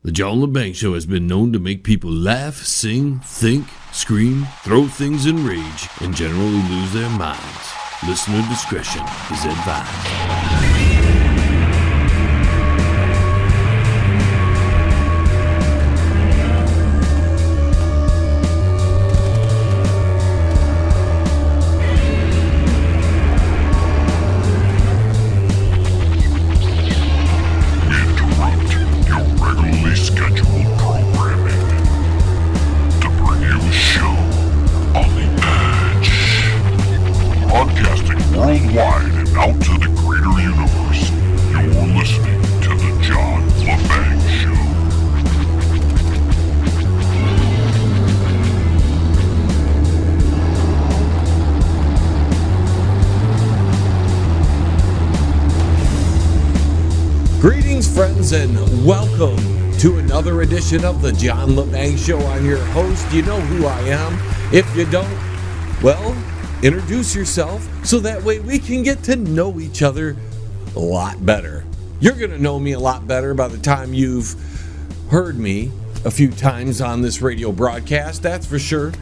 The John Lebang Show has been known to make people laugh, sing, think, scream, throw things in rage, and generally lose their minds. Listener discretion is advised. Worldwide and out to the greater universe, you're listening to The John Lebang Show. Greetings, friends, and welcome to another edition of The John Lebang Show. I'm your host. You know who I am. If you don't, well, introduce yourself so that way we can get to know each other a lot better. You're going to know me a lot better by the time you've heard me a few times on this radio broadcast, that's for sure.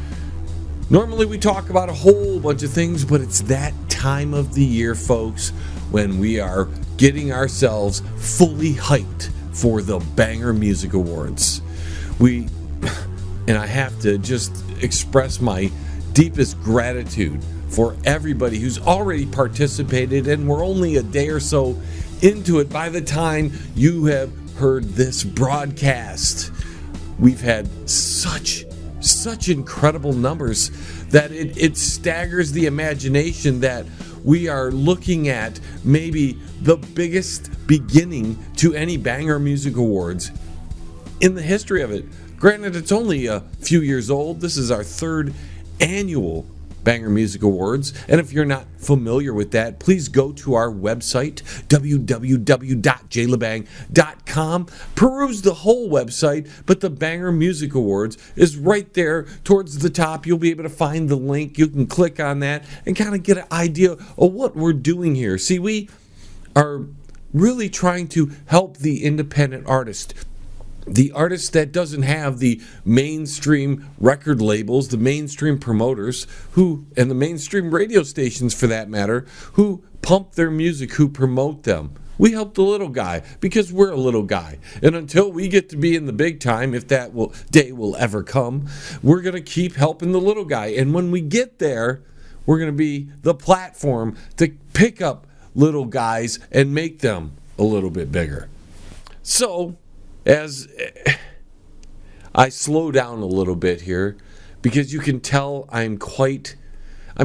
Normally we talk about a whole bunch of things, but it's that time of the year, folks, when we are getting ourselves fully hyped for the Banger Music Awards. And I have to just express my deepest gratitude for everybody who's already participated, and we're only a day or so into it by the time you have heard this broadcast. We've had such incredible numbers that it staggers the imagination that we are looking at maybe the biggest beginning to any Banger Music Awards in the history of it. Granted, it's only a few years old. This is our third annual Banger Music Awards, and if you're not familiar with that, please go to our website, www.jlebang.com. Peruse the whole website, but the Banger Music Awards is right there towards the top. You'll be able to find the link. You can click on that and kind of get an idea of what we're doing here. See, we are really trying to help the independent artist, the artist that doesn't have the mainstream record labels, the mainstream promoters, and the mainstream radio stations for that matter, who pump their music, who promote them. We help the little guy because we're a little guy. And until we get to be in the big time, if that day will ever come, we're going to keep helping the little guy. And when we get there, we're going to be the platform to pick up little guys and make them a little bit bigger. So, as I slow down a little bit here, because you can tell I'm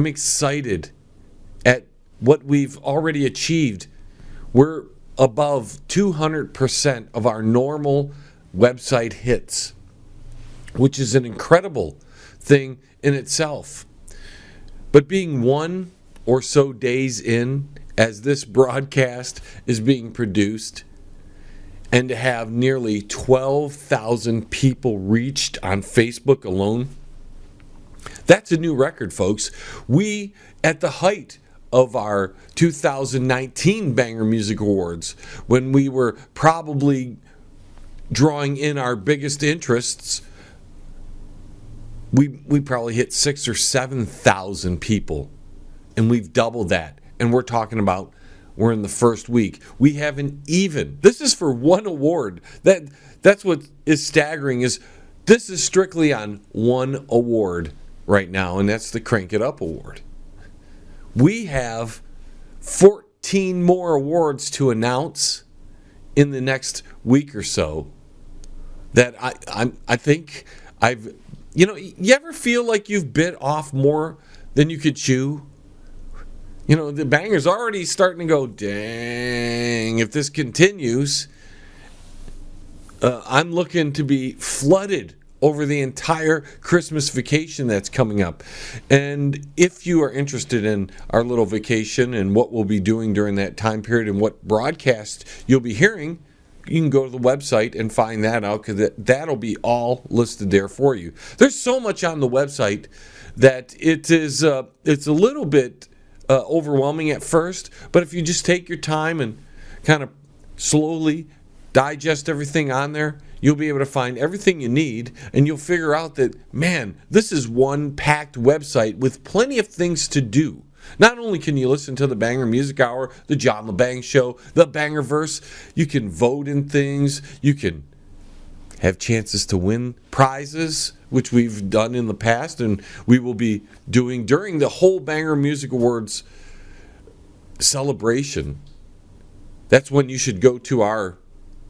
excited at what we've already achieved. We're above 200% of our normal website hits, which is an incredible thing in itself. But being one or so days in as this broadcast is being produced, and to have nearly 12,000 people reached on Facebook alone, that's a new record, folks. We, at the height of our 2019 Banger Music Awards, when we were probably drawing in our biggest interests, we probably hit 6,000 or 7,000 people, and we've doubled that. And we're talking about we're in the first week. We haven't even. This is for one award. That's what is staggering. Is this is strictly on one award right now, and that's the Crank It Up Award. We have 14 more awards to announce in the next week or so. That I think I've. You ever feel like you've bit off more than you could chew? The Banger's already starting to go, dang, if this continues, I'm looking to be flooded over the entire Christmas vacation that's coming up. And if you are interested in our little vacation and what we'll be doing during that time period and what broadcast you'll be hearing, you can go to the website and find that out, because that'll be all listed there for you. There's so much on the website that it's a little bit overwhelming at first, but if you just take your time and kind of slowly digest everything on there, you'll be able to find everything you need, and you'll figure out that, man, this is one packed website with plenty of things to do. Not only can you listen to the Banger Music Hour, the John Lebang Show, the Bangerverse, you can vote in things, you can have chances to win prizes, which we've done in the past and we will be doing during the whole Banger Music Awards celebration. That's when you should go to our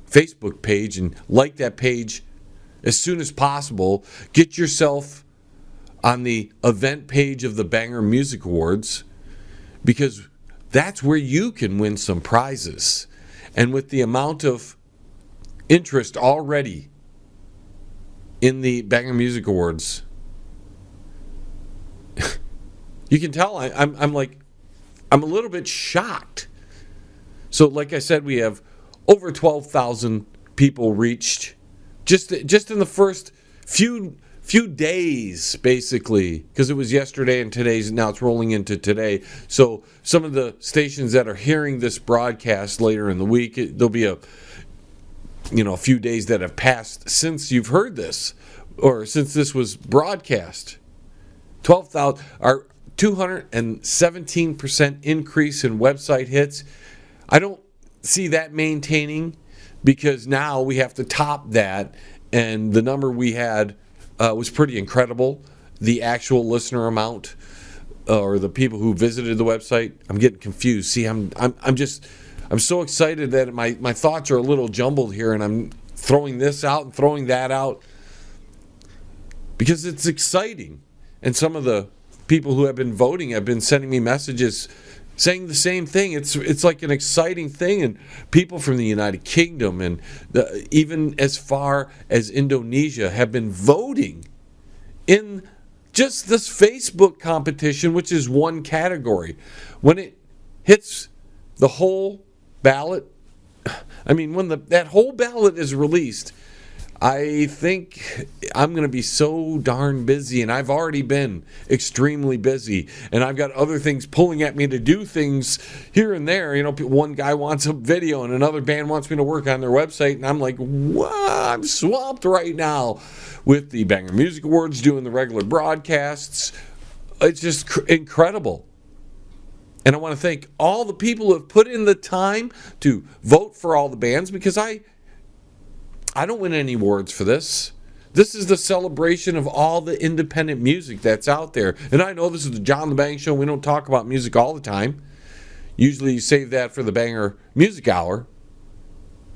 Facebook page and like that page as soon as possible. Get yourself on the event page of the Banger Music Awards, because that's where you can win some prizes. And with the amount of interest already in the Banger Music Awards, you can tell I'm a little bit shocked. So like I said, we have over 12,000 people reached just in the first few days, basically, because it was yesterday and today's, now it's rolling into today. So some of the stations that are hearing this broadcast later in the week, there'll be a few days that have passed since you've heard this, or since this was broadcast. 12,000, our 217% increase in website hits. I don't see that maintaining, because now we have to top that, and the number we had was pretty incredible. The actual listener amount, or the people who visited the website, I'm getting confused. See, I'm so excited that my thoughts are a little jumbled here, and I'm throwing this out and throwing that out because it's exciting. And some of the people who have been voting have been sending me messages saying the same thing. It's like an exciting thing, and people from the United Kingdom and even as far as Indonesia have been voting in just this Facebook competition, which is one category. When it hits the whole ballot, I mean, when that whole ballot is released, I think I'm going to be so darn busy, and I've already been extremely busy, and I've got other things pulling at me to do things here and there. One guy wants a video, and another band wants me to work on their website, and I'm like, what? I'm swamped right now with the Banger Music Awards, doing the regular broadcasts. It's just incredible. And I want to thank all the people who have put in the time to vote for all the bands, because I don't win any awards for this. This is the celebration of all the independent music that's out there. And I know this is the John Lebang Show. We don't talk about music all the time. Usually you save that for the Banger Music Hour.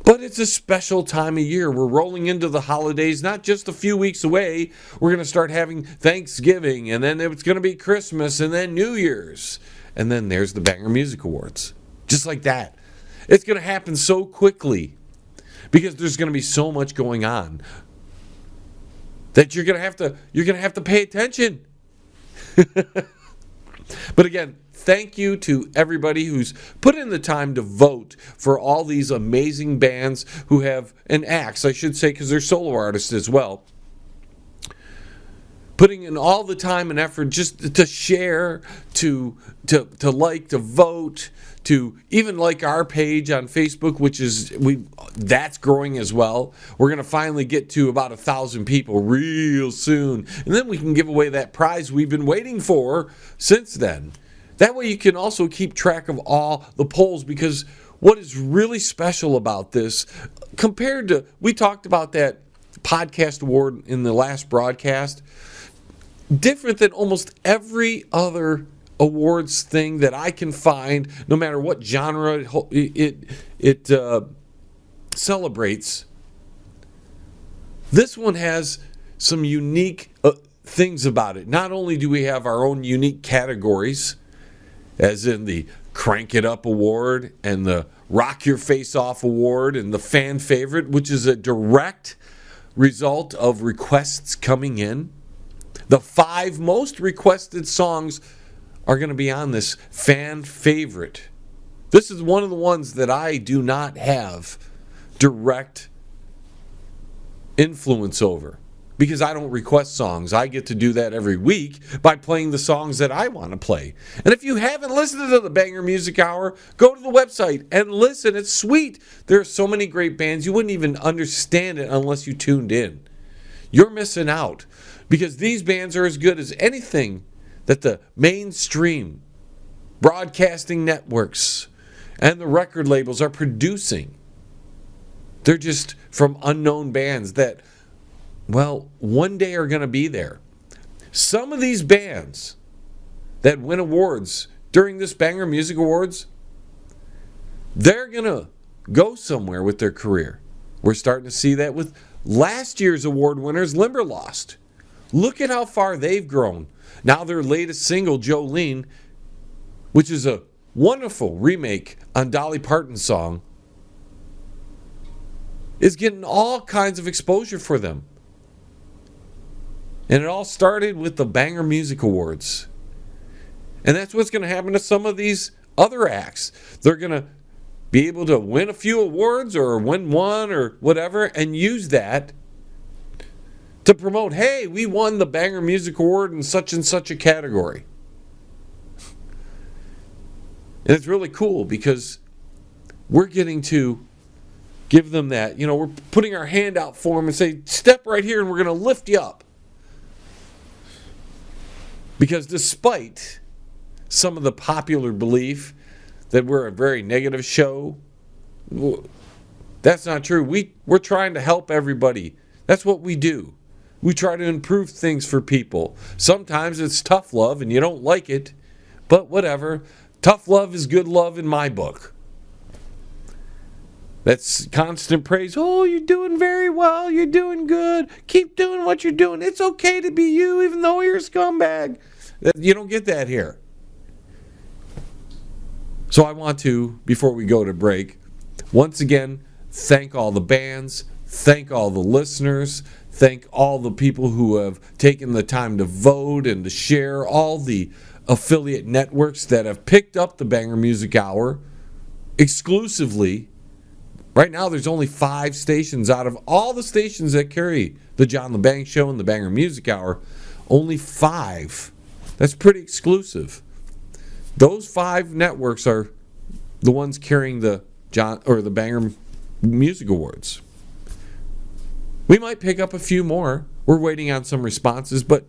But it's a special time of year. We're rolling into the holidays, not just a few weeks away. We're going to start having Thanksgiving, and then it's going to be Christmas, and then New Year's. And then there's the Banger Music Awards. Just like that. It's going to happen so quickly, because there's going to be so much going on that you're going to have to pay attention. But again, thank you to everybody who's put in the time to vote for all these amazing bands who have, and acts, I should say, because they're solo artists as well, putting in all the time and effort just to share, to like, to vote, to even like our page on Facebook, which is that's growing as well. We're going to finally get to about 1,000 people real soon, and then we can give away that prize we've been waiting for since then. That way you can also keep track of all the polls, because what is really special about this, compared to, we talked about that podcast award in the last broadcast, different than almost every other awards thing that I can find, no matter what genre it celebrates. This one has some unique things about it. Not only do we have our own unique categories, as in the Crank It Up Award and the Rock Your Face Off Award and the Fan Favorite, which is a direct result of requests coming in. The 5 most requested songs are going to be on this Fan Favorite. This is one of the ones that I do not have direct influence over. because I don't request songs. I get to do that every week by playing the songs that I want to play. And if you haven't listened to the Banger Music Hour, go to the website and listen. It's sweet. There are so many great bands. You wouldn't even understand it unless you tuned in. You're missing out because these bands are as good as anything that the mainstream broadcasting networks and the record labels are producing. They're just from unknown bands that, well, one day are going to be there. Some of these bands that win awards during this Banger Music Awards, they're going to go somewhere with their career. We're starting to see that with last year's award winners, Limberlost. Look at how far they've grown. Now their latest single, Jolene, which is a wonderful remake on Dolly Parton's song, is getting all kinds of exposure for them. And it all started with the Banger Music Awards. And that's what's going to happen to some of these other acts. They're going to be able to win a few awards or win one or whatever and use that to promote, hey, we won the Banger Music Award in such and such a category. And it's really cool because we're getting to give them that. You know, we're putting our hand out for them and say, step right here and we're going to lift you up. Because despite some of the popular belief that we're a very negative show, that's not true. We're trying to help everybody. That's what we do. We try to improve things for people. Sometimes it's tough love and you don't like it, but whatever. Tough love is good love in my book. That's constant praise. Oh, you're doing very well. You're doing good. Keep doing what you're doing. It's okay to be you even though you're a scumbag. You don't get that here. So I want to, before we go to break, once again, thank all the bands, thank all the listeners, thank all the people who have taken the time to vote and to share, all the affiliate networks that have picked up the Banger Music Hour exclusively. Right now, there's only 5 stations out of all the stations that carry the John Lebang Show and the Banger Music Hour. Only 5. That's pretty exclusive. Those 5 networks are the ones carrying the Banger Music Awards. We might pick up a few more. We're waiting on some responses, but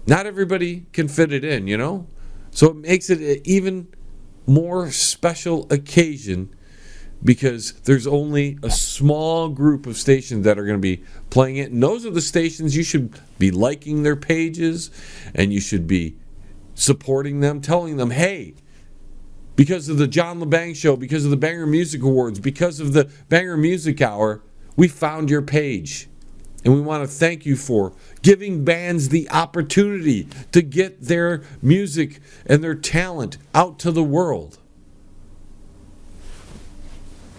not everybody can fit it in, you know? So it makes it an even more special occasion because there's only a small group of stations that are going to be playing it. And those are the stations you should be liking their pages and you should be supporting them, telling them, hey, because of the John Lebang Show, because of the Banger Music Awards, because of the Banger Music Hour, we found your page. And we want to thank you for giving bands the opportunity to get their music and their talent out to the world.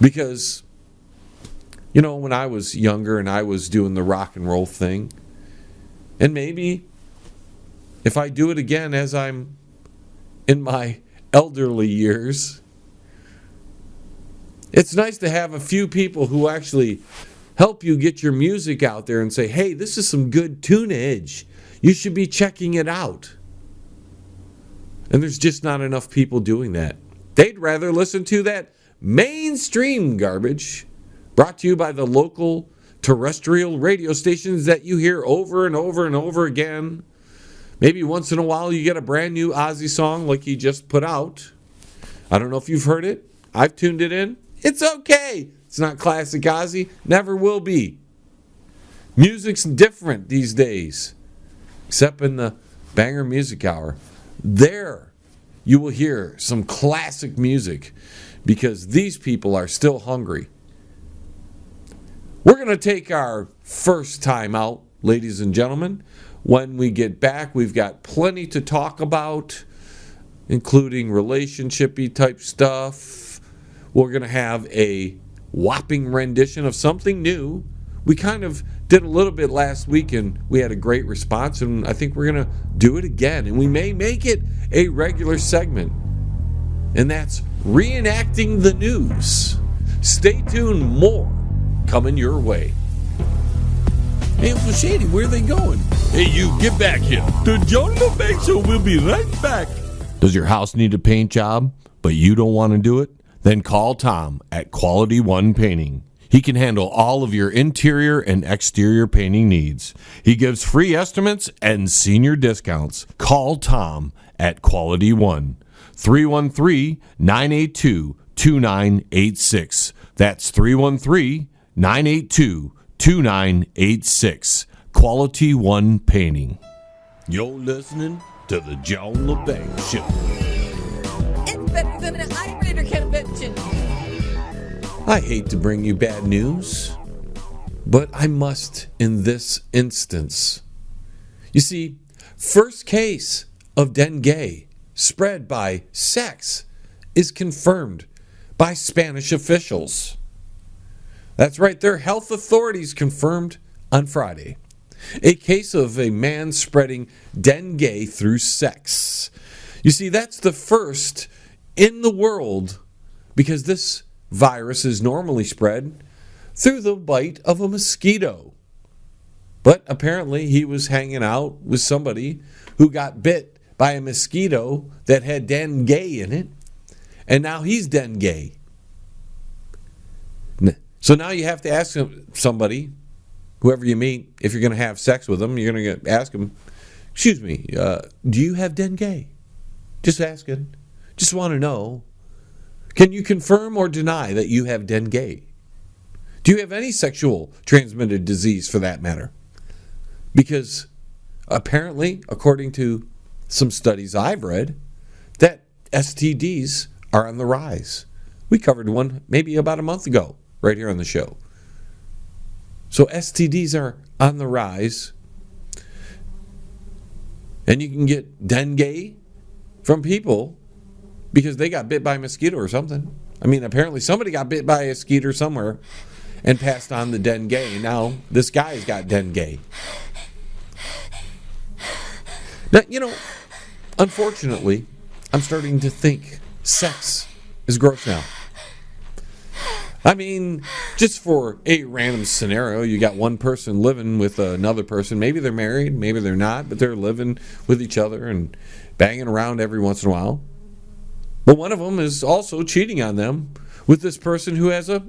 Because, you know, when I was younger and I was doing the rock and roll thing, and maybe if I do it again as I'm in my elderly years, it's nice to have a few people who actually help you get your music out there and say, hey, this is some good tunage. You should be checking it out. And there's just not enough people doing that. They'd rather listen to that mainstream garbage brought to you by the local terrestrial radio stations that you hear over and over and over again. Maybe once in a while you get a brand new Ozzy song like he just put out. I don't know if you've heard it. I've tuned it in. It's okay. It's not classic Ozzy. Never will be. Music's different these days. Except in the Banger Music Hour. There you will hear some classic music because these people are still hungry. We're going to take our first time out, ladies and gentlemen. When we get back, we've got plenty to talk about, including relationship-y type stuff. We're going to have a whopping rendition of something new. We kind of did a little bit last week, and we had a great response, and I think we're going to do it again. And we may make it a regular segment, and that's Reenacting the News. Stay tuned, more coming your way. Hey, Uncle Shady, where are they going? Hey, you, get back here. The John Lebang Show will be right back. Does your house need a paint job, but you don't want to do it? Then call Tom at Quality One Painting. He can handle all of your interior and exterior painting needs. He gives free estimates and senior discounts. Call Tom at Quality One. 313-982-2986. That's 313-982-2986. Quality One Painting. You're listening to the John Lebang Show. It's better than an Islander convention. I hate to bring you bad news, but I must in this instance. You see, first case of dengue spread by sex is confirmed by Spanish officials. That's right, their health authorities confirmed on Friday a case of a man spreading dengue through sex. You see, that's the first in the world because this virus is normally spread through the bite of a mosquito. But apparently he was hanging out with somebody who got bit by a mosquito that had dengue in it, and now he's dengue. So now you have to ask somebody, whoever you meet, if you're going to have sex with them, you're going to ask them, excuse me, do you have dengue? Just asking. Just want to know. Can you confirm or deny that you have dengue? Do you have any sexual transmitted disease for that matter? Because apparently, according to some studies I've read, that STDs are on the rise. We covered one maybe about a month ago right here on the show. So STDs are on the rise. And you can get dengue from people because they got bit by a mosquito or something. I mean, apparently somebody got bit by a mosquito somewhere and passed on the dengue. And now this guy's got dengue. Now, you know, unfortunately, I'm starting to think sex is gross now. I mean, just for a random scenario, you got one person living with another person. Maybe they're married, maybe they're not, but they're living with each other and banging around every once in a while. But one of them is also cheating on them with this person who has a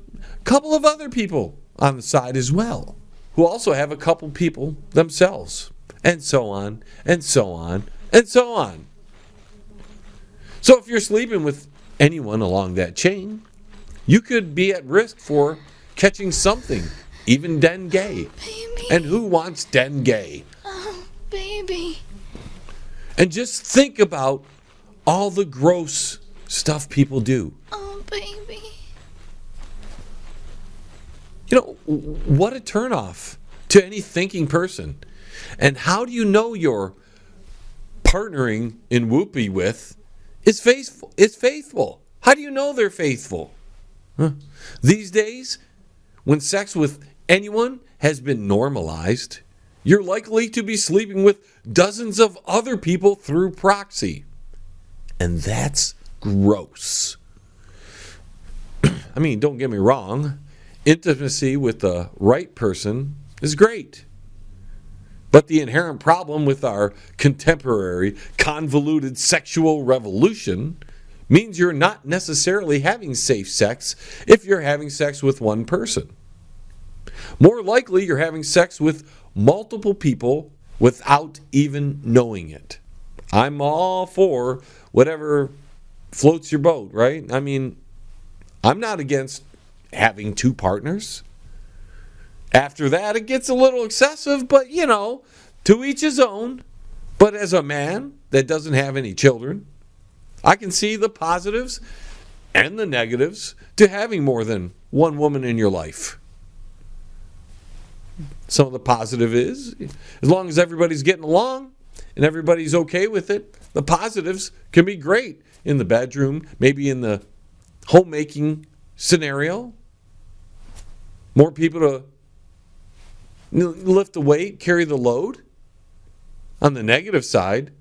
couple of other people on the side as well, who also have a couple people themselves, and so on, and so on, and so on. So if you're sleeping with anyone along that chain, you could be at risk for catching something, even dengue. Baby. And who wants dengue? Oh, baby. And just think about all the gross stuff people do. Oh, baby. You know, what a turnoff to any thinking person. And how do you know you're partnering in whoopee with is faithful? How do you know they're faithful? These days, when sex with anyone has been normalized, you're likely to be sleeping with dozens of other people through proxy. And that's gross. I mean, don't get me wrong. Intimacy with the right person is great. But the inherent problem with our contemporary convoluted sexual revolution means you're not necessarily having safe sex if you're having sex with one person. More likely, you're having sex with multiple people without even knowing it. I'm all for whatever floats your boat, right? I mean, I'm not against having two partners. After that, it gets a little excessive, but, you know, to each his own. But as a man that doesn't have any children, I can see the positives and the negatives to having more than one woman in your life. Some of the positive is, as long as everybody's getting along and everybody's okay with it, the positives can be great in the bedroom, maybe in the homemaking scenario. More people to lift the weight, carry the load. On the negative side,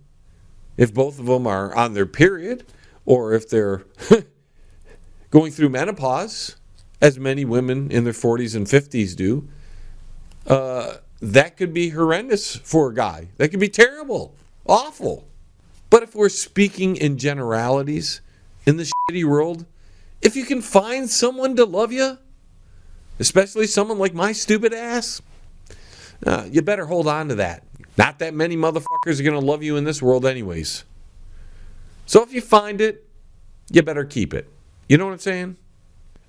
if both of them are on their period, or if they're going through menopause, as many women in their 40s and 50s do, that could be horrendous for a guy. That could be terrible, awful. But if we're speaking in generalities in the shitty world, if you can find someone to love you, especially someone like my stupid ass, you better hold on to that. Not that many motherfuckers are going to love you in this world anyways. So if you find it, you better keep it. You know what I'm saying?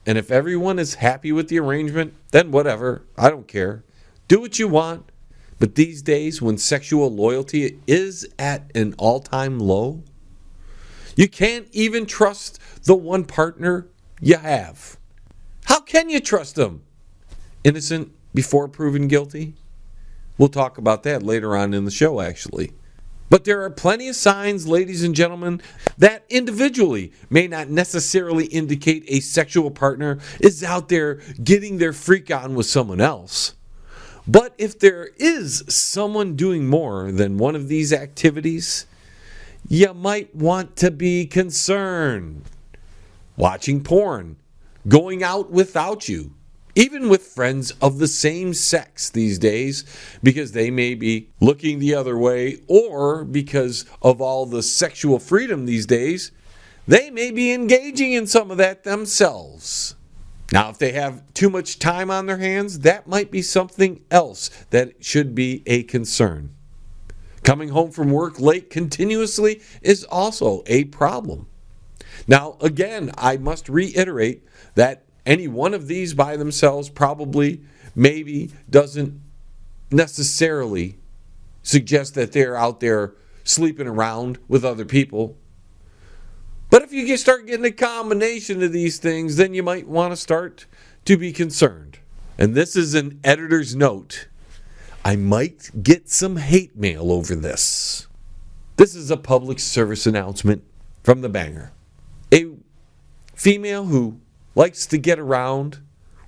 And if everyone is happy with the arrangement, then whatever. I don't care. Do what you want. But these days, when sexual loyalty is at an all-time low, you can't even trust the one partner you have. How can you trust them? Innocent before proven guilty? We'll talk about that later on in the show, actually. But there are plenty of signs, ladies and gentlemen, that individually may not necessarily indicate a sexual partner is out there getting their freak on with someone else. But if there is someone doing more than one of these activities, you might want to be concerned. Watching porn, going out without you, even with friends of the same sex these days, because they may be looking the other way, or because of all the sexual freedom these days, they may be engaging in some of that themselves. Now, if they have too much time on their hands, that might be something else that should be a concern. Coming home from work late continuously is also a problem. Now, again, I must reiterate that any one of these by themselves probably, maybe, doesn't necessarily suggest that they're out there sleeping around with other people. But if you start getting a combination of these things, then you might want to start to be concerned. And this is an editor's note. I might get some hate mail over this. This is a public service announcement from the banger. A female who likes to get around,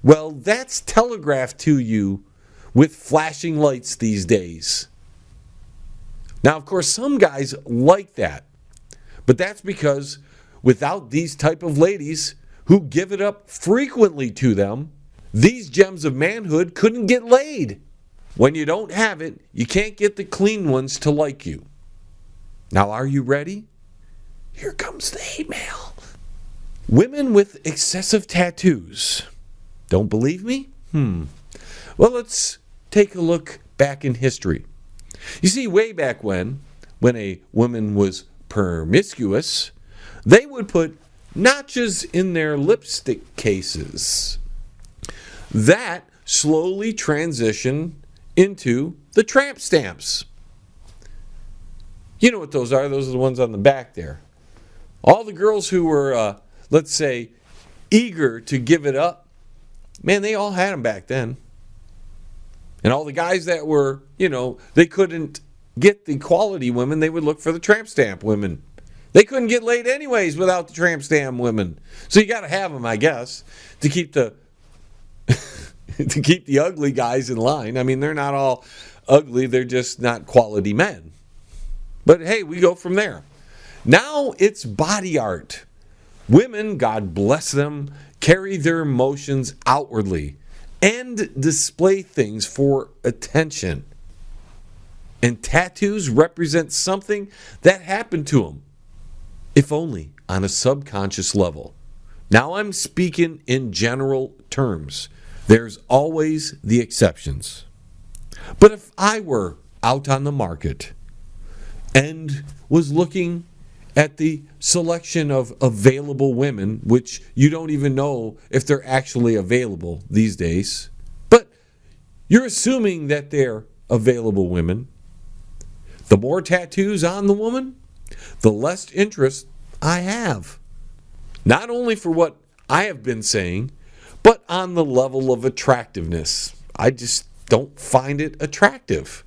well, that's telegraphed to you with flashing lights these days. Now, of course, some guys like that. But that's because without these type of ladies who give it up frequently to them, these gems of manhood couldn't get laid. When you don't have it, you can't get the clean ones to like you. Now, are you ready? Here comes the hate mail. Women with excessive tattoos. Don't believe me? Well, let's take a look back in history. You see, way back when a woman was promiscuous, they would put notches in their lipstick cases. That slowly transitioned into the tramp stamps. You know what those are? Those are the ones on the back there. All the girls who were, let's say, eager to give it up, man, they all had them back then. And all the guys that were, they couldn't get the quality women, they would look for the tramp stamp women. They couldn't get laid anyways without the tramp stamp women. So you got to have them, I guess, to keep the to keep the ugly guys in line. I mean, they're not all ugly, they're just not quality men. But hey, we go from there. Now it's body art. Women, God bless them, carry their emotions outwardly and display things for attention. And tattoos represent something that happened to them, if only on a subconscious level. Now I'm speaking in general terms. There's always the exceptions. But if I were out on the market and was looking at the selection of available women, which you don't even know if they're actually available these days, but you're assuming that they're available women, the more tattoos on the woman, the less interest I have. Not only for what I have been saying, but on the level of attractiveness. I just don't find it attractive.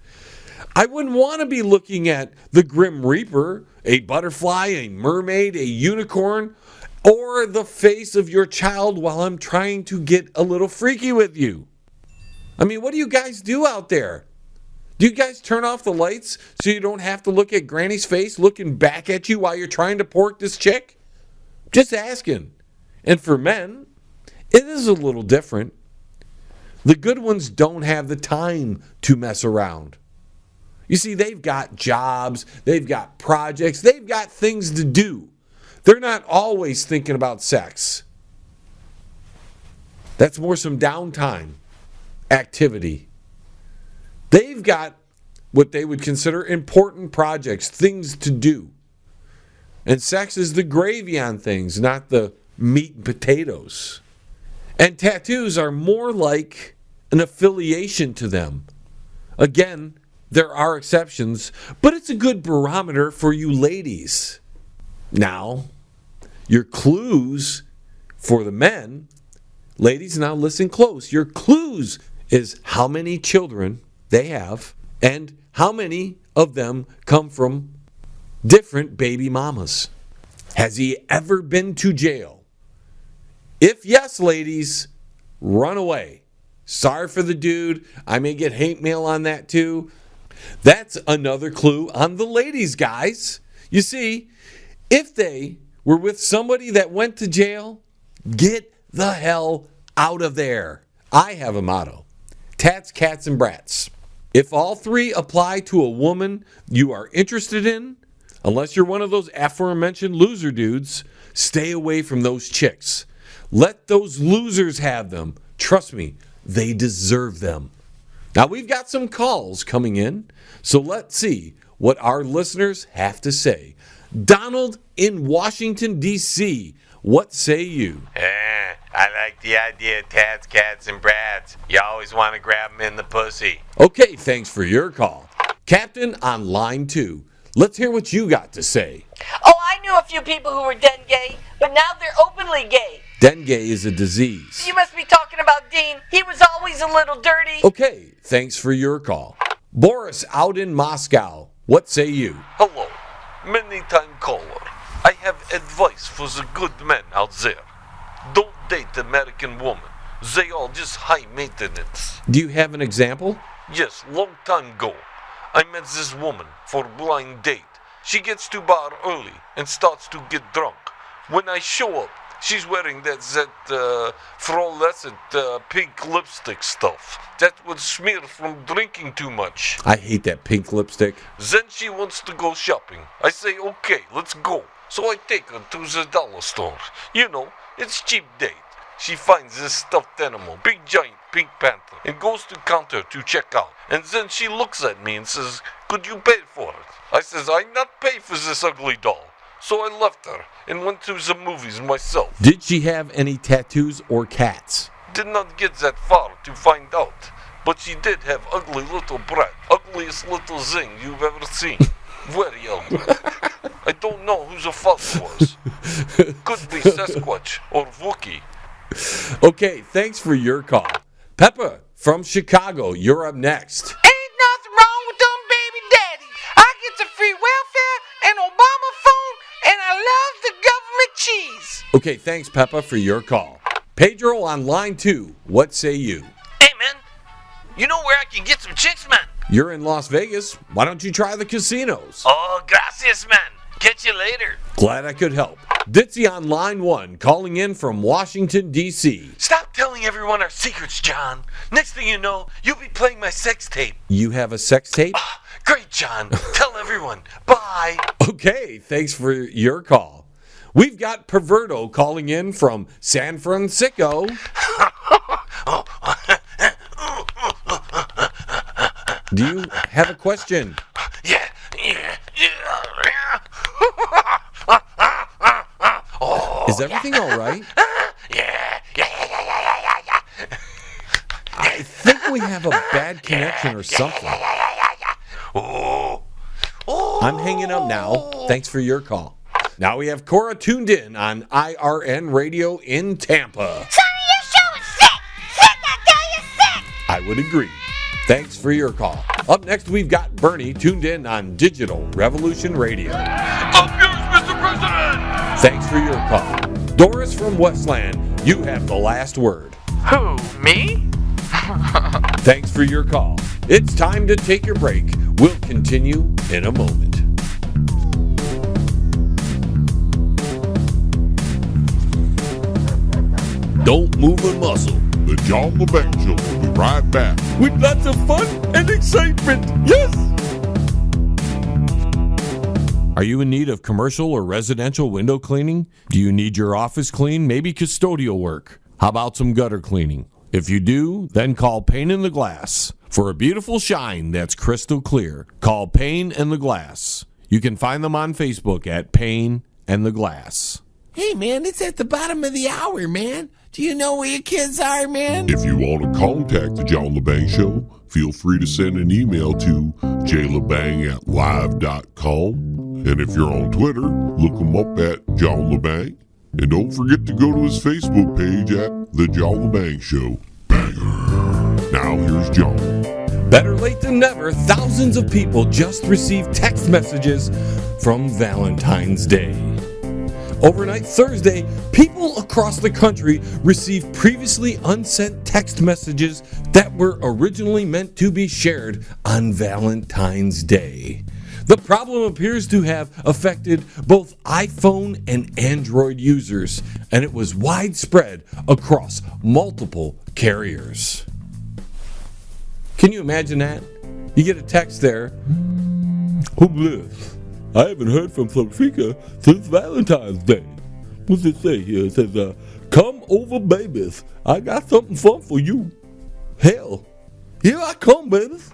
I wouldn't want to be looking at the Grim Reaper, a butterfly, a mermaid, a unicorn, or the face of your child while I'm trying to get a little freaky with you. I mean, what do you guys do out there? Do you guys turn off the lights so you don't have to look at Granny's face looking back at you while you're trying to pork this chick? Just asking. And for men, it is a little different. The good ones don't have the time to mess around. You see, they've got jobs, they've got projects, they've got things to do. They're not always thinking about sex. That's more some downtime activity. They've got what they would consider important projects, things to do. And sex is the gravy on things, not the meat and potatoes. And tattoos are more like an affiliation to them. Again, there are exceptions, but it's a good barometer for you ladies. Now, your clues for the men, ladies, now listen close. Your clues is how many children they have and how many of them come from different baby mamas. Has he ever been to jail? If yes, ladies, run away. Sorry for the dude. I may get hate mail on that too. That's another clue on the ladies, guys. You see, if they were with somebody that went to jail, get the hell out of there. I have a motto: tats, cats, and brats. If all three apply to a woman you are interested in, unless you're one of those aforementioned loser dudes, stay away from those chicks. Let those losers have them. Trust me, they deserve them. Now, we've got some calls coming in, so let's see what our listeners have to say. Donald in Washington, D.C., what say you? I like the idea of tats, cats, and brats. You always want to grab them in the pussy. Okay, thanks for your call. Captain on line 2, let's hear what you got to say. Oh, I knew a few people who were den gay, but now they're openly gay. Dengue is a disease. You must be talking about Dean. He was always a little dirty. Okay, thanks for your call. Boris out in Moscow, what say you? Hello, many-time caller. I have advice for the good men out there. Don't date American women. They are just high maintenance. Do you have an example? Yes, long time ago, I met this woman for a blind date. She gets to bar early and starts to get drunk. When I show up, she's wearing that fluorescent pink lipstick stuff that would smear from drinking too much. I hate that pink lipstick. Then she wants to go shopping. I say, okay, let's go. So I take her to the dollar store. You know, it's cheap date. She finds this stuffed animal, big giant pink panther, and goes to counter to check out. And then she looks at me and says, could you pay for it? I says, I not pay for this ugly doll. So I left her and went to the movies myself. Did she have any tattoos or cats? Did not get that far to find out. But she did have ugly little brat. Ugliest little thing you've ever seen. Very ugly. I don't know who the father was. Could be Sasquatch or Wookiee. Okay, thanks for your call. Peppa from Chicago, you're up next. Ain't nothing wrong with them baby daddies. I get the free welfare and Obama phone, and I love the government cheese. Okay, thanks, Peppa, for your call. Pedro on line 2, what say you? Hey, man, you know where I can get some chicks, man? You're in Las Vegas. Why don't you try the casinos? Oh, gracias, man. Catch you later. Glad I could help. Ditzy on line 1, calling in from Washington, D.C. Stop telling everyone our secrets, John. Next thing you know, you'll be playing my sex tape. You have a sex tape? Great, John. Tell everyone. Bye. Okay, thanks for your call. We've got Perverto calling in from San Francisco. Do you have a question? Yeah. Is everything all right? Yeah. I think we have a bad connection or something. I'm hanging up now. Thanks for your call. Now we have Cora tuned in on IRN Radio in Tampa. Sonny, your show is sick. Sick, I tell you, sick. I would agree. Thanks for your call. Up next, we've got Bernie tuned in on Digital Revolution Radio. Up yours, Mr. President! Thanks for your call. Doris from Westland, you have the last word. Who, me? Thanks for your call. It's time to take your break. We'll continue in a moment. Don't move a muscle The John Lebang Show will be right back. With lots of fun and excitement. Yes! Are you in need of commercial or residential window cleaning? Do you need your office cleaned? Maybe custodial work? How about some gutter cleaning? If you do, then call Pane in the Glass. For a beautiful shine that's crystal clear, call Pane and the Glass. You can find them on Facebook at Pane and the Glass. Hey, man, it's at the bottom of the hour, man. Do you know where your kids are, man? If you want to contact the John Lebang Show, feel free to send an email to jlebang@live.com. And if you're on Twitter, look him up at John Lebang. And don't forget to go to his Facebook page at The John Lebang Show. Banger. Now here's John. Better late than never, thousands of people just received text messages from Valentine's Day. Overnight Thursday, people across the country received previously unsent text messages that were originally meant to be shared on Valentine's Day. The problem appears to have affected both iPhone and Android users, and it was widespread across multiple carriers. Can you imagine that? You get a text there. Oh, bliss. I haven't heard from South Africa since Valentine's Day. What's it say here? It says, come over, babies. I got something fun for you. Hell, here I come, babies.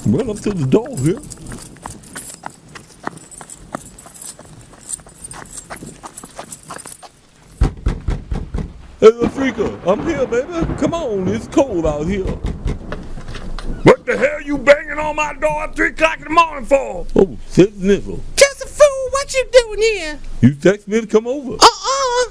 Run up to the door here. Hey, Africa, I'm here, baby. Come on, it's cold out here. What the hell you banging on my door at 3 o'clock in the morning for? Oh, sit nibble. Just a fool, what you doing here? You text me to come over.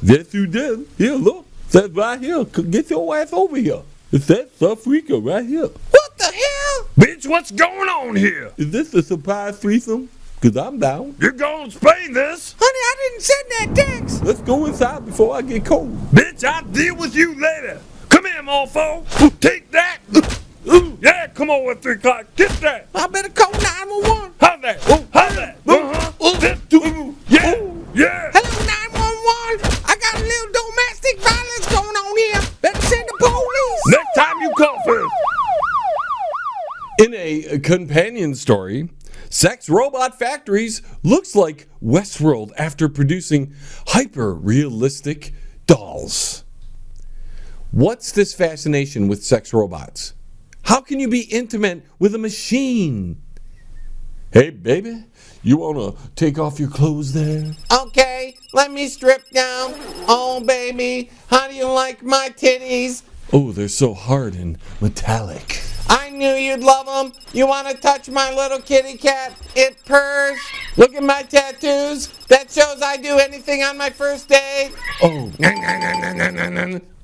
Yes, you did. Here, look. Says right here. Get your ass over here. It says Africa right here. What the hell? Bitch, what's going on here? Is this a surprise threesome? Because I'm down. You're gonna explain this? Honey, I didn't send that text. Let's go inside before I get cold. Bitch, I'll deal with you later. Come here, mofo. Take that. Yeah, come over at 3 o'clock. Get that. I better call 911. How that? How that? This too. Yeah. Yeah. Hello, 911. I got a little domestic violence going on here. Better send the police. Next time you call first. In a companion story, Sex Robot Factories looks like Westworld after producing hyper-realistic dolls. What's this fascination with sex robots? How can you be intimate with a machine? Hey, baby, you want to take off your clothes there? Okay, let me strip down. Oh, baby, how do you like my titties? Oh, they're so hard and metallic. I knew you'd love them. You want to touch my little kitty cat? It purrs. Look at my tattoos. That shows I do anything on my first date. Oh.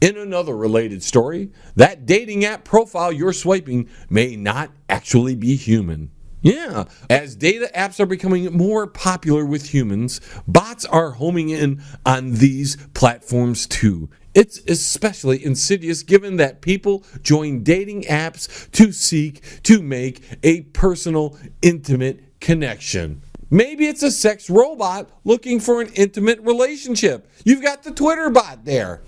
In another related story, that dating app profile you're swiping may not actually be human. Yeah, as data apps are becoming more popular with humans, bots are homing in on these platforms too. It's especially insidious given that people join dating apps to seek to make a personal, intimate connection. Maybe it's a sex robot looking for an intimate relationship. You've got the Twitter bot there.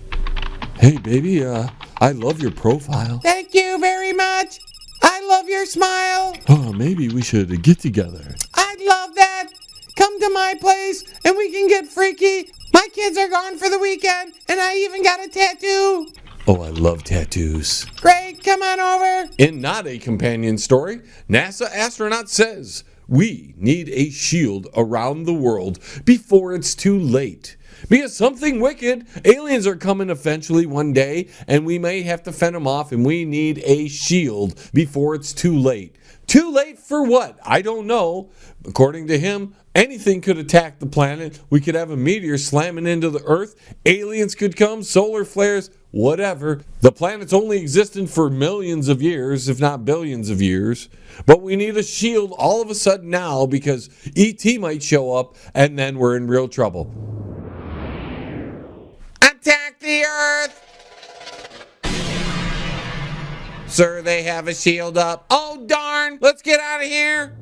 Hey, baby, I love your profile. Thank you very much. I love your smile. Oh, maybe we should get together. I'd love that. Come to my place and we can get freaky. My kids are gone for the weekend and I even got a tattoo. Oh, I love tattoos. Great, come on over. In not a companion story, NASA astronaut says we need a shield around the world before it's too late. Because something wicked, aliens are coming eventually one day, and we may have to fend them off, and we need a shield before it's too late. Too late for what? I don't know. According to him, anything could attack the planet. We could have a meteor slamming into the Earth. Aliens could come, solar flares, whatever. The planet's only existed for millions of years, if not billions of years. But we need a shield all of a sudden now because E.T. might show up, and then we're in real trouble. Attack the Earth! Sir, they have a shield up. Oh, darn! Let's get out of here!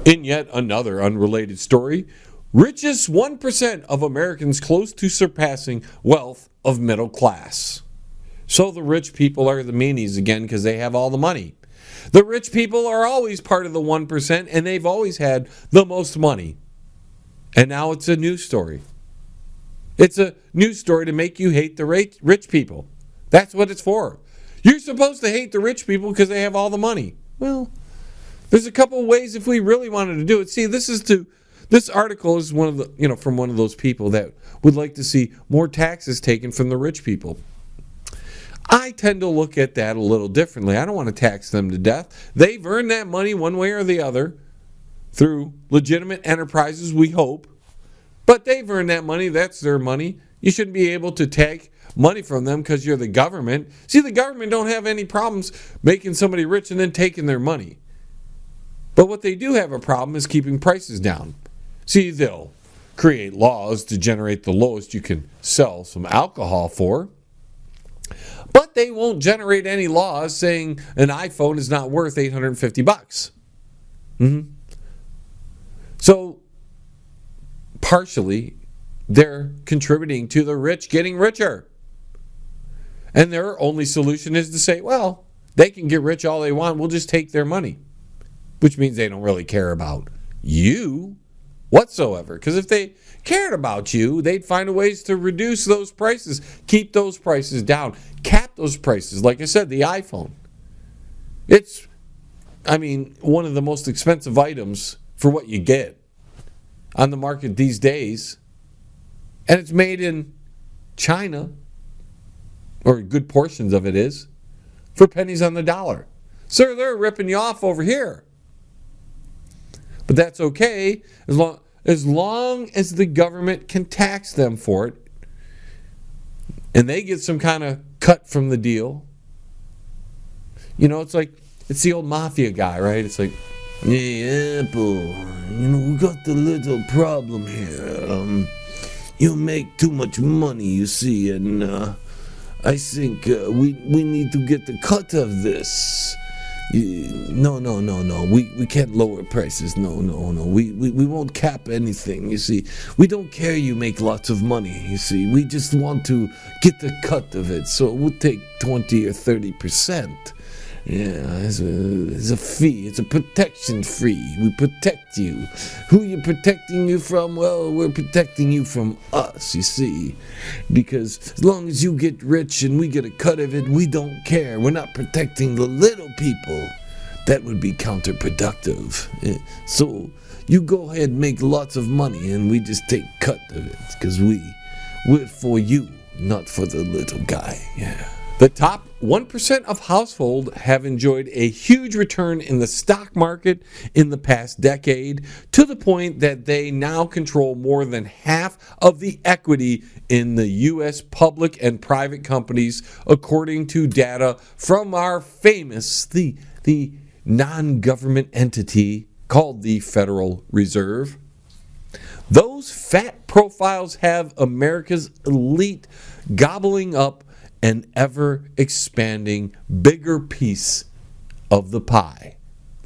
In yet another unrelated story, richest 1% of Americans close to surpassing wealth of middle class. So the rich people are the meanies again because they have all the money. The rich people are always part of the 1%, and they've always had the most money. And now it's a news story. It's a news story to make you hate the rich people. That's what it's for. You're supposed to hate the rich people because they have all the money. Well, there's a couple of ways if we really wanted to do it. See, this article is one of the, from one of those people that would like to see more taxes taken from the rich people. I tend to look at that a little differently. I don't want to tax them to death. They've earned that money one way or the other through legitimate enterprises, we hope. But they've earned that money. That's their money. You shouldn't be able to take money from them because you're the government. See, the government don't have any problems making somebody rich and then taking their money. But what they do have a problem is keeping prices down. See, they'll create laws to generate the lowest you can sell some alcohol for. But they won't generate any laws saying an iPhone is not worth $850. So, partially, they're contributing to the rich getting richer. And their only solution is to say, well, they can get rich all they want. We'll just take their money. Which means they don't really care about you whatsoever. Because if they cared about you, they'd find ways to reduce those prices, keep those prices down, cap those prices. Like I said, the iPhone. It's, one of the most expensive items for what you get on the market these days. And it's made in China, or good portions of it is, for pennies on the dollar. Sir, they're ripping you off over here. But that's okay as long as the government can tax them for it and they get some kind of cut from the deal. It's like, it's the old mafia guy, right? It's like, hey, Apple, we got the little problem here. You make too much money, you see, and I think we need to get the cut of this. No. We can't lower prices. No. We won't cap anything, you see. We don't care you make lots of money, you see. We just want to get the cut of it. So we'll take 20 or 30%. Yeah, it's a fee. It's a protection fee. We protect you. Who are you protecting you from? Well, we're protecting you from us, you see. Because as long as you get rich and we get a cut of it, we don't care. We're not protecting the little people. That would be counterproductive. So you go ahead and make lots of money and we just take cut of it. Because we're for you, not for the little guy. Yeah. The top 1% of households have enjoyed a huge return in the stock market in the past decade, to the point that they now control more than half of the equity in the U.S. public and private companies, according to data from our famous, the non-government entity called the Federal Reserve. Those fat profiles have America's elite gobbling up an ever-expanding, bigger piece of the pie,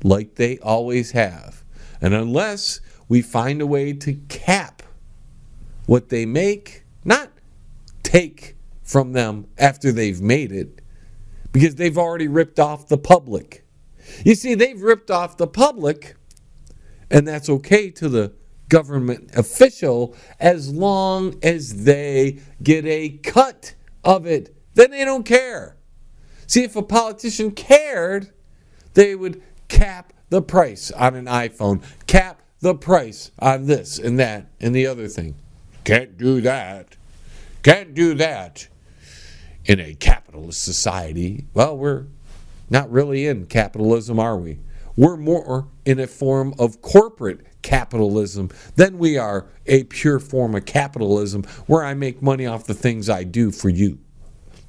like they always have. And unless we find a way to cap what they make, not take from them after they've made it, because they've already ripped off the public. You see, they've ripped off the public, and that's okay to the government official as long as they get a cut of it. Then they don't care. See, if a politician cared, they would cap the price on an iPhone, cap the price on this and that and the other thing. Can't do that. Can't do that in a capitalist society. Well, we're not really in capitalism, are we? We're more in a form of corporate capitalism than we are a pure form of capitalism where I make money off the things I do for you.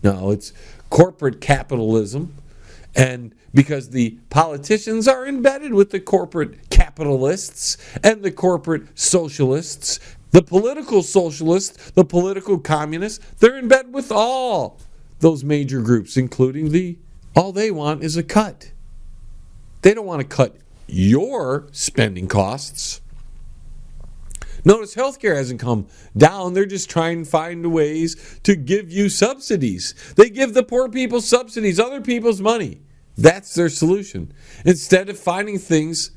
No, it's corporate capitalism, and because the politicians are embedded with the corporate capitalists and the corporate socialists, the political socialists, the political communists, they're in bed with all those major groups, including all they want is a cut. They don't want to cut your spending costs. Notice healthcare hasn't come down. They're just trying to find ways to give you subsidies. They give the poor people subsidies, other people's money. That's their solution. Instead of finding things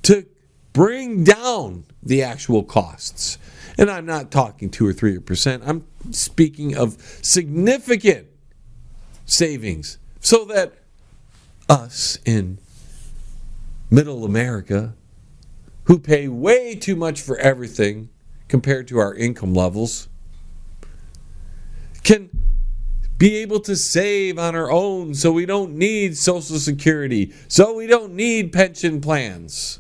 to bring down the actual costs. And I'm not talking 2 or 3%. I'm speaking of significant savings so that us in middle America, who pay way too much for everything compared to our income levels, can be able to save on our own so we don't need Social Security, so we don't need pension plans,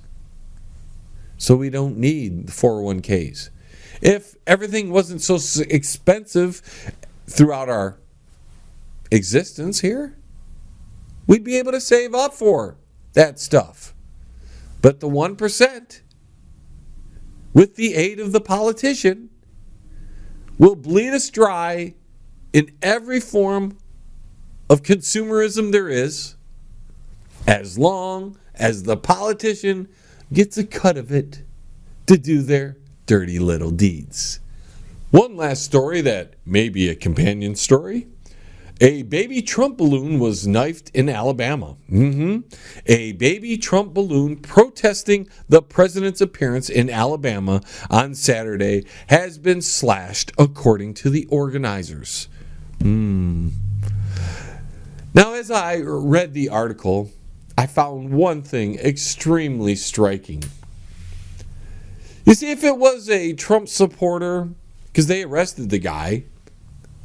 so we don't need the 401ks. If everything wasn't so expensive throughout our existence here, we'd be able to save up for that stuff. But the 1%, with the aid of the politician, will bleed us dry in every form of consumerism there is, as long as the politician gets a cut of it to do their dirty little deeds. One last story that may be a companion story. A baby Trump balloon was knifed in Alabama. A baby Trump balloon protesting the president's appearance in Alabama on Saturday has been slashed, according to the organizers. Now, as I read the article, I found one thing extremely striking. You see, if it was a Trump supporter, because they arrested the guy,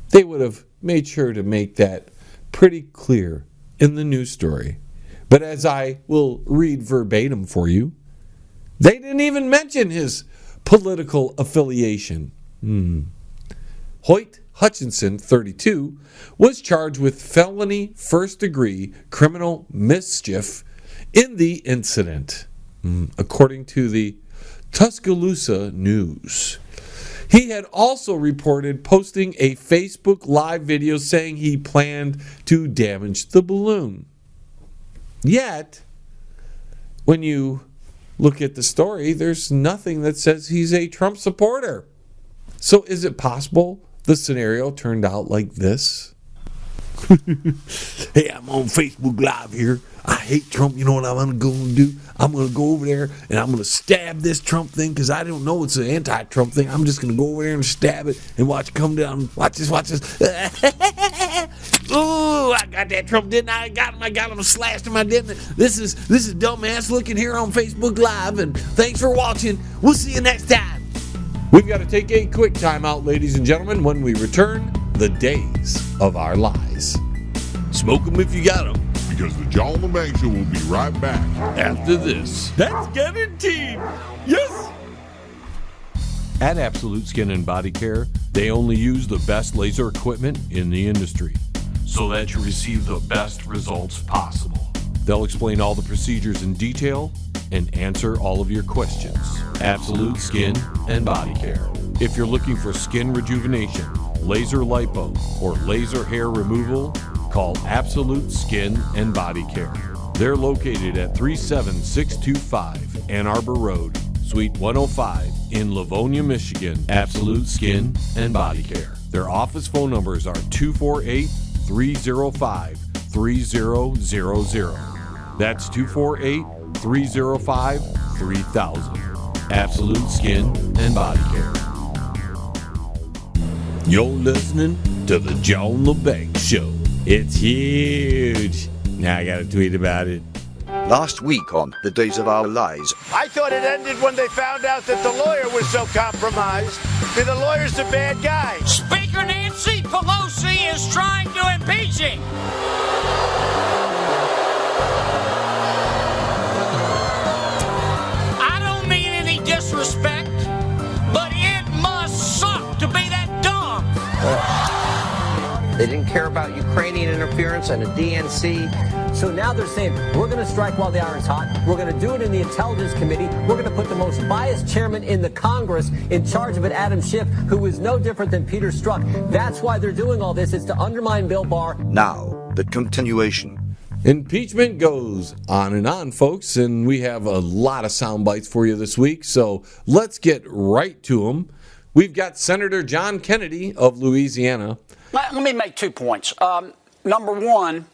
they would have made sure to make that pretty clear in the news story. But as I will read verbatim for you, they didn't even mention his political affiliation. Hoyt Hutchinson, 32, was charged with felony first-degree criminal mischief in the incident, according to the Tuscaloosa News. He had also reported posting a Facebook Live video saying he planned to damage the balloon. Yet, when you look at the story, there's nothing that says he's a Trump supporter. So is it possible the scenario turned out like this? Hey, I'm on Facebook Live here. I hate Trump. You know what I'm going to go and do? I'm going to go over there and I'm going to stab this Trump thing because I don't know it's an anti-Trump thing. I'm just going to go over there and stab it and watch it come down. Watch this. Ooh, I got that Trump, didn't I? I got him. I slashed him, I didn't. This is dumbass looking here on Facebook Live, and thanks for watching. We'll see you next time. We've got to take a quick time out, ladies and gentlemen. When we return, the days of our lies. Smoke them if you got them. Because the John Lebang Show will be right back After this. That's guaranteed. Yes. At Absolute Skin and Body Care, they only use the best laser equipment in the industry so that you receive the best results possible. They'll explain all the procedures in detail and answer all of your questions. Absolute Skin and Body Care. If you're looking for skin rejuvenation, laser lipo, or laser hair removal, call Absolute Skin and Body Care. They're located at 37625 Ann Arbor Road, Suite 105 in Livonia, Michigan. Absolute Skin and Body Care. Their office phone numbers are 248-305-3000. That's 248-305-3000. Absolute Skin and Body Care. You're listening to the John Lebang Show. It's huge. Now I gotta tweet about it. Last week on The Days of Our Lies. I thought it ended when they found out that the lawyer was so compromised. The lawyer's a bad guy. Speaker Nancy Pelosi is trying to impeach him. I don't mean any disrespect, but it must suck to be that dumb. They didn't care about Ukrainian interference clearance and a DNC. So now they're saying, we're going to strike while the iron's hot. We're going to do it in the Intelligence Committee. We're going to put the most biased chairman in the Congress in charge of it, Adam Schiff, who is no different than Peter Strzok. That's why they're doing all this. It's to undermine Bill Barr. Now, the continuation. Impeachment goes on and on, folks, and we have a lot of sound bites for you this week, so let's get right to them. We've got Senator John Kennedy of Louisiana. Let me make 2 points. Number one,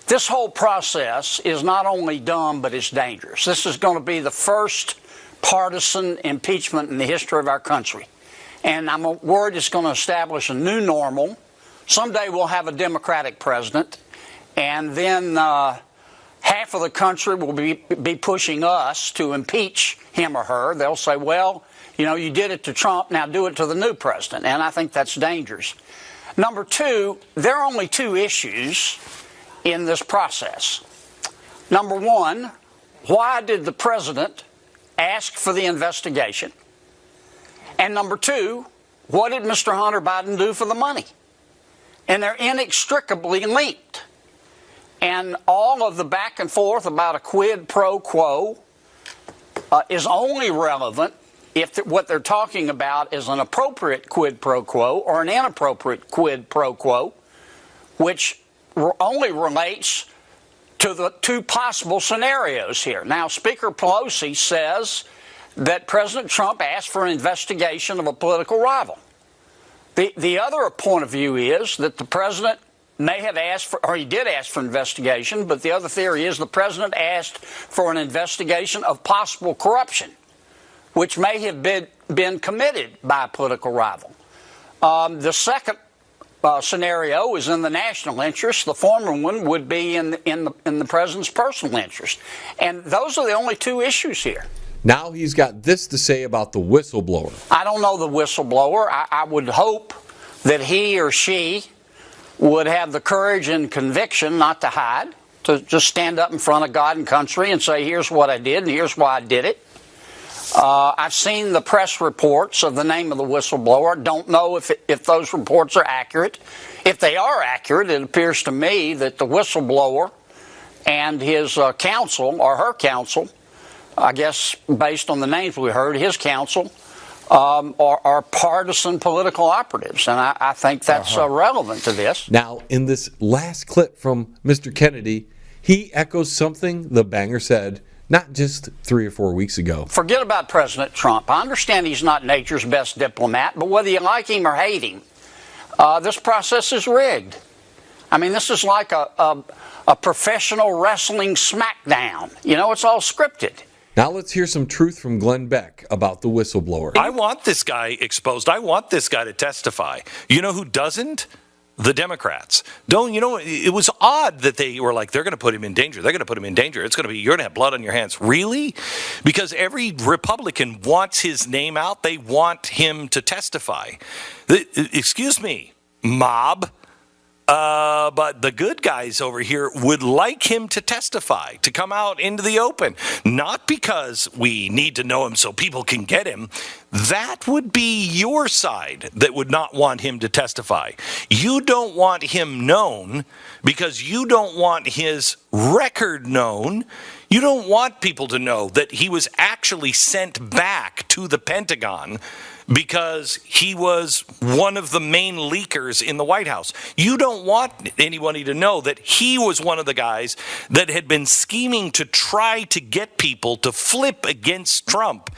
this whole process is not only dumb, but it's dangerous. This is going to be the first partisan impeachment in the history of our country. And I'm worried it's going to establish a new normal. Someday we'll have a Democratic president. And then half of the country will be pushing us to impeach him or her. They'll say, well, you know, you did it to Trump, now do it to the new president. And I think that's dangerous. Number two, there are only 2 issues in this process. Number one, why did the president ask for the investigation? And number two, what did Mr. Hunter Biden do for the money? And they're inextricably linked. And all of the back and forth about a quid pro quo is only relevant if what they're talking about is an appropriate quid pro quo or an inappropriate quid pro quo, which only relates to the 2 possible scenarios here. Now, Speaker Pelosi says that President Trump asked for an investigation of a political rival. The other point of view is that the president may have asked for, or he did ask for investigation, but the other theory is the president asked for an investigation of possible corruption, which may have been committed by a political rival. The second scenario is in the national interest. The former one would be in the president's personal interest. And those are the only 2 issues here. Now he's got this to say about the whistleblower. I don't know the whistleblower. I would hope that he or she would have the courage and conviction not to hide, to just stand up in front of God and country and say, here's what I did and here's why I did it. I've seen the press reports of the name of the whistleblower. Don't know if those reports are accurate. If they are accurate, it appears to me that the whistleblower and his counsel, or her counsel, I guess based on the names we heard, his counsel, are partisan political operatives. And I think that's relevant to this. Now, in this last clip from Mr. Kennedy, he echoes something the banger said not just 3 or 4 weeks ago. Forget about President Trump. I understand he's not nature's best diplomat, but whether you like him or hate him, this process is rigged. I mean, this is like a professional wrestling smackdown. You know, it's all scripted. Now let's hear some truth from Glenn Beck about the whistleblower. I want this guy exposed. I want this guy to testify. You know who doesn't? The Democrats. It was odd that they were like, they're going to put him in danger. They're going to put him in danger. It's going to be, you're going to have blood on your hands. Really? Because every Republican wants his name out. They want him to testify. Excuse me, mob. But the good guys over here would like him to testify, to come out into the open. Not because we need to know him so people can get him. That would be your side that would not want him to testify. You don't want him known because you don't want his record known. You don't want people to know that he was actually sent back to the Pentagon because he was one of the main leakers in the White House. You don't want anybody to know that he was one of the guys that had been scheming to try to get people to flip against Trump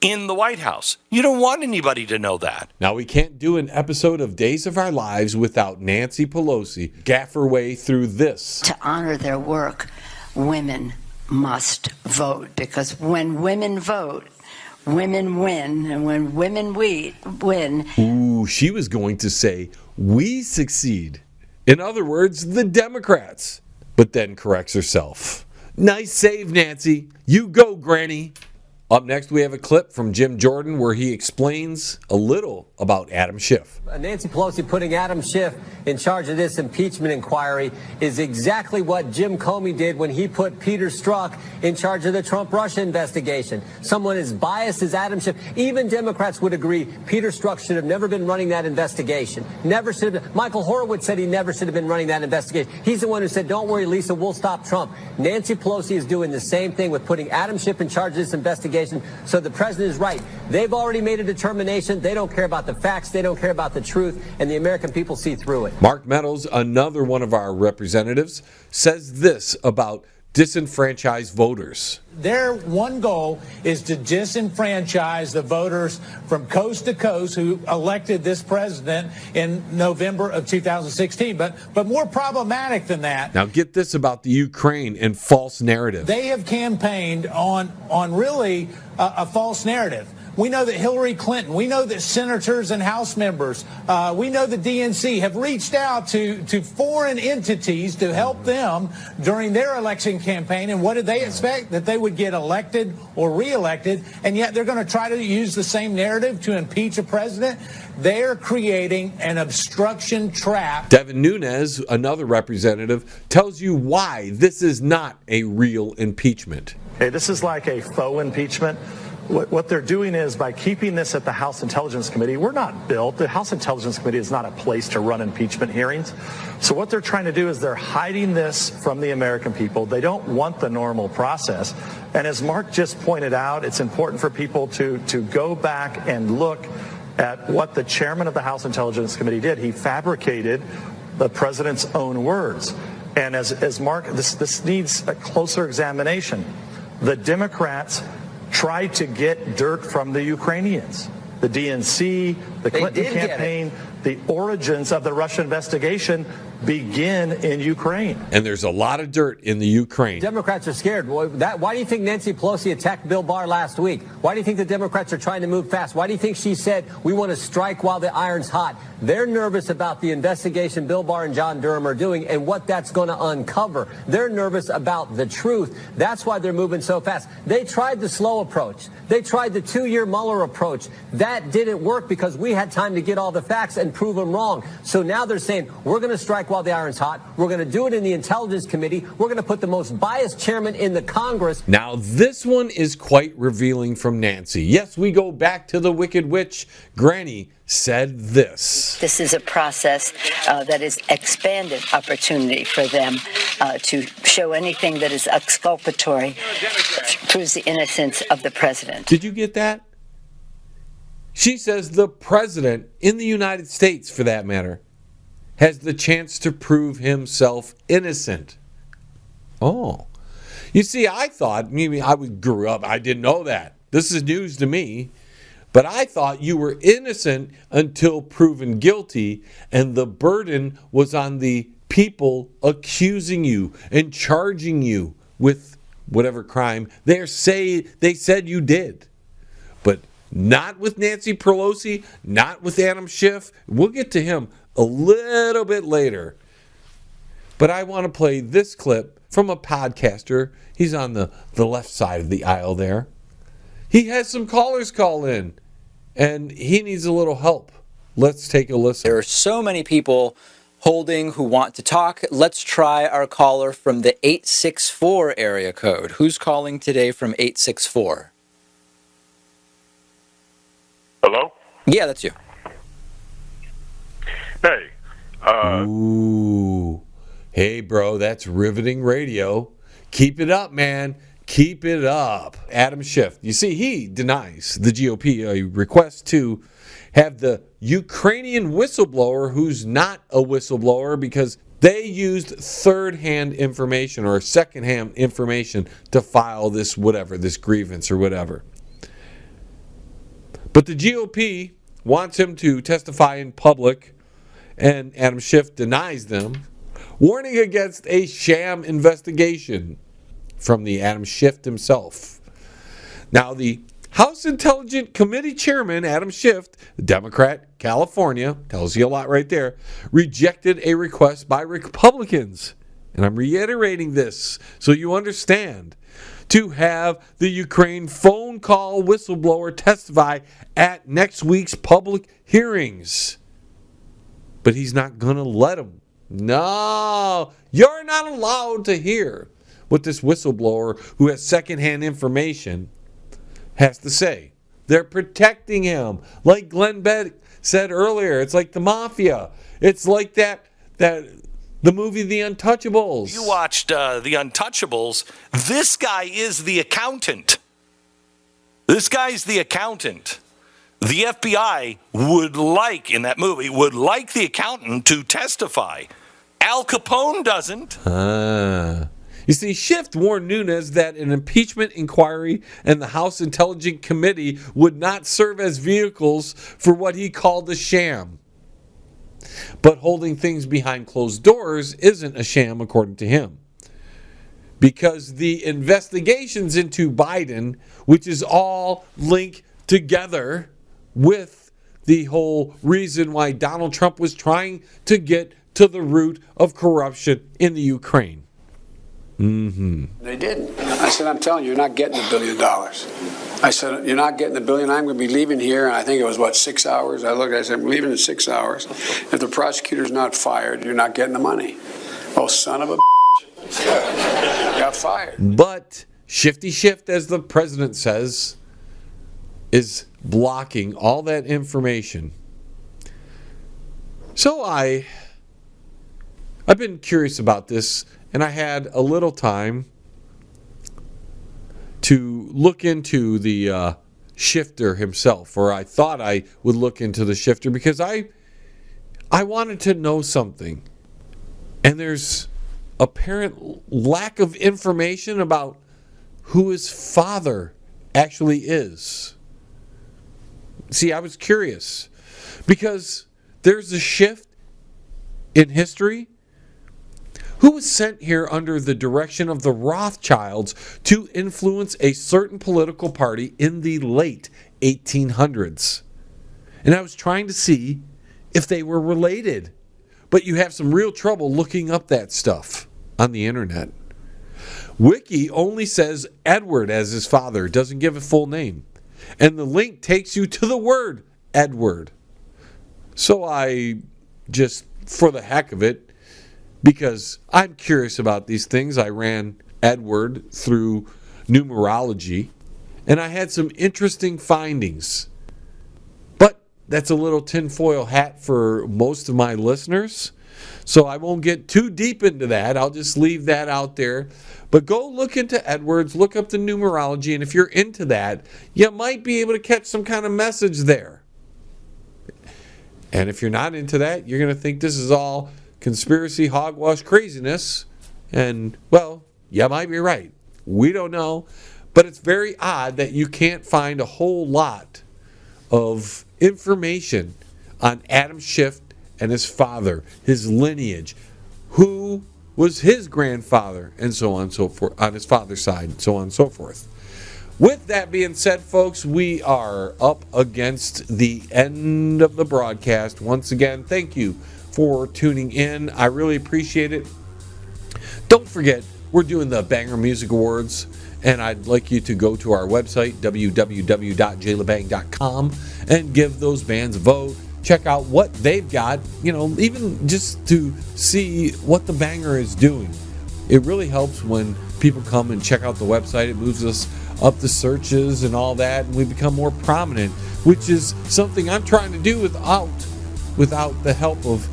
in the White House. You don't want anybody to know that. Now, we can't do an episode of Days of Our Lives without Nancy Pelosi gaff her way through this. To honor their work, women must vote, because when women vote, women win, and when women win... Ooh, she was going to say, we succeed. In other words, the Democrats. But then corrects herself. Nice save, Nancy. You go, Granny. Up next, we have a clip from Jim Jordan where he explains a little about Adam Schiff. Nancy Pelosi putting Adam Schiff in charge of this impeachment inquiry is exactly what Jim Comey did when he put Peter Strzok in charge of the Trump-Russia investigation. Someone as biased as Adam Schiff. Even Democrats would agree Peter Strzok should have never been running that investigation. Never should have been. Michael Horowitz said he never should have been running that investigation. He's the one who said, don't worry, Lisa, we'll stop Trump. Nancy Pelosi is doing the same thing with putting Adam Schiff in charge of this investigation. So the president is right. They've already made a determination. They don't care about the facts. They don't care about the truth. And the American people see through it. Mark Meadows, another one of our representatives, says this about disenfranchised voters. Their one goal is to disenfranchise the voters from coast to coast who elected this president in November of 2016. But more problematic than that. Now get this about the Ukraine and false narrative. They have campaigned on really a false narrative. We know that Hillary Clinton, we know that senators and House members, we know the DNC have reached out to foreign entities to help them during their election campaign. And what did they expect? That they would get elected or reelected, and yet they're going to try to use the same narrative to impeach a president. They're creating an obstruction trap. Devin Nunes, another representative, tells you why this is not a real impeachment. Hey, this is like a faux impeachment. What they're doing is, by keeping this at the House Intelligence Committee, we're not built. The House Intelligence Committee is not a place to run impeachment hearings. So what they're trying to do is they're hiding this from the American people. They don't want the normal process. And as Mark just pointed out, it's important for people to go back and look at what the chairman of the House Intelligence Committee did. He fabricated the president's own words. And as Mark, this needs a closer examination. The Democrats tried to get dirt from the Ukrainians. The DNC, the Clinton campaign, the origins of the Russia investigation begin in Ukraine. And there's a lot of dirt in the Ukraine. Democrats are scared. Why do you think Nancy Pelosi attacked Bill Barr last week? Why do you think the Democrats are trying to move fast? Why do you think she said we want to strike while the iron's hot? They're nervous about the investigation Bill Barr and John Durham are doing and what that's going to uncover. They're nervous about the truth. That's why they're moving so fast. They tried the slow approach. They tried the 2-year Mueller approach. That didn't work because we had time to get all the facts and prove them wrong. So now they're saying we're going to strike while the iron's hot. We're going to do it in the Intelligence Committee. We're going to put the most biased chairman in the Congress. Now, this one is quite revealing from Nancy. Yes, we go back to the Wicked Witch. Granny said this. This is a process that is expanded opportunity for them to show anything that is exculpatory, proves the innocence of the president. Did you get that? She says the president in the United States, for that matter, has the chance to prove himself innocent. Oh. You see, I thought, maybe I grew up, I didn't know that. This is news to me. But I thought you were innocent until proven guilty, and the burden was on the people accusing you and charging you with whatever crime they said you did. But not with Nancy Pelosi, not with Adam Schiff. We'll get to him a little bit later. But I want to play this clip from a podcaster. He's on the left side of the aisle there. He has some callers call in, and he needs a little help. Let's take a listen. There are so many people holding who want to talk. Let's try our caller from the 864 area code. Who's calling today from 864? Hello? Yeah, that's you. Hey. Ooh. Hey, bro, that's riveting radio. Keep it up, man. Keep it up. Adam Schiff. You see, he denies the GOP a request to have the Ukrainian whistleblower, who's not a whistleblower, because they used third-hand information or second-hand information to file this whatever, this grievance or whatever. But the GOP wants him to testify in public, and Adam Schiff denies them, warning against a sham investigation from the Adam Schiff himself. Now, the House Intelligence Committee Chairman, Adam Schiff, Democrat, California, tells you a lot right there, rejected a request by Republicans. And I'm reiterating this so you understand. to have the Ukraine phone call whistleblower testify at next week's public hearings. But he's not going to let him. No, you're not allowed to hear what this whistleblower who has secondhand information has to say. They're protecting him. Like Glenn Beck said earlier, it's like the mafia. It's like that the movie The Untouchables. You watched The Untouchables. This guy is the accountant. This guy's the accountant. The FBI would like, in that movie, the accountant to testify. Al Capone doesn't. You see, Schiff warned Nunes that an impeachment inquiry and the House Intelligence Committee would not serve as vehicles for what he called a sham. But holding things behind closed doors isn't a sham, according to him. Because the investigations into Biden, which is all linked together with the whole reason why Donald Trump was trying to get to the root of corruption in the Ukraine. They didn't. I said, I'm telling you, you're not getting $1 billion. I said, you're not getting $1 billion. I'm going to be leaving here. And I think it was, 6 hours? I said, I'm leaving in 6 hours. If the prosecutor's not fired, you're not getting the money. Oh, son of a got fired. But Shifty Schiff, as the president says, is blocking all that information. So I've been curious about this, and I had a little time to look into the shifter himself, or I thought I would look into the shifter because I wanted to know something. And there's apparent lack of information about who his father actually is. See, I was curious because there's a shift in history. Who was sent here under the direction of the Rothschilds to influence a certain political party in the late 1800s? And I was trying to see if they were related. But you have some real trouble looking up that stuff on the internet. Wiki only says Edward as his father, doesn't give a full name. And the link takes you to the word Edward. So I just, for the heck of it, because I'm curious about these things, I ran Edward through numerology, and I had some interesting findings. But that's a little tinfoil hat for most of my listeners, so I won't get too deep into that. I'll just leave that out there. But go look into Edwards, look up the numerology, and if you're into that, you might be able to catch some kind of message there. And if you're not into that, you're going to think this is all conspiracy, hogwash, craziness. And, well, you might be right. We don't know. But it's very odd that you can't find a whole lot of information on Adam Schiff and his father, his lineage, who was his grandfather, and so on and so forth, on his father's side, and so on and so forth. With that being said, folks, we are up against the end of the broadcast. Once again, thank you for tuning in. I really appreciate it. Don't forget, we're doing the Banger Music Awards, and I'd like you to go to our website, www.jlebang.com, and give those bands a vote. Check out what they've got, even just to see what the Banger is doing. It really helps when people come and check out the website. It moves us up the searches and all that, and we become more prominent, which is something I'm trying to do without the help of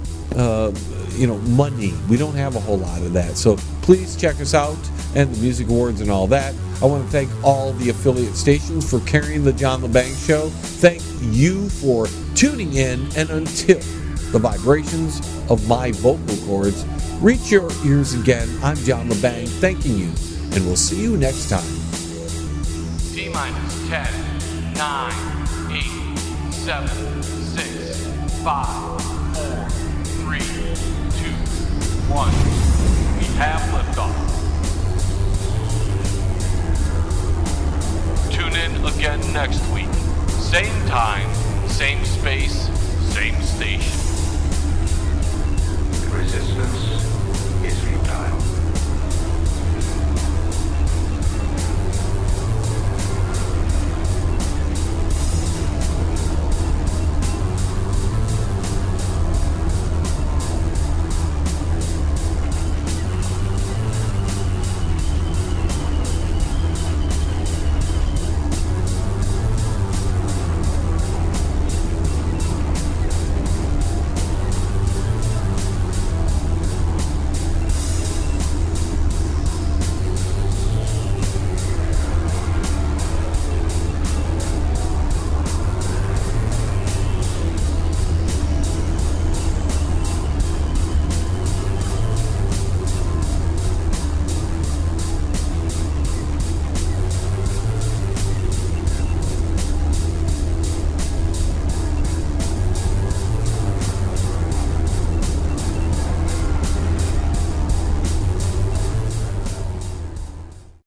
money. We don't have a whole lot of that. So please check us out and the music awards and all that. I want to thank all the affiliate stations for carrying the John LeBang Show. Thank you for tuning in, and until the vibrations of my vocal cords reach your ears again, I'm John LeBang thanking you, and we'll see you next time. T-minus 10, 9, 8, 7, 6, 5, 4, 3, 2, 1. We have liftoff. Tune in again next week. Same time, same space, same station. Resistance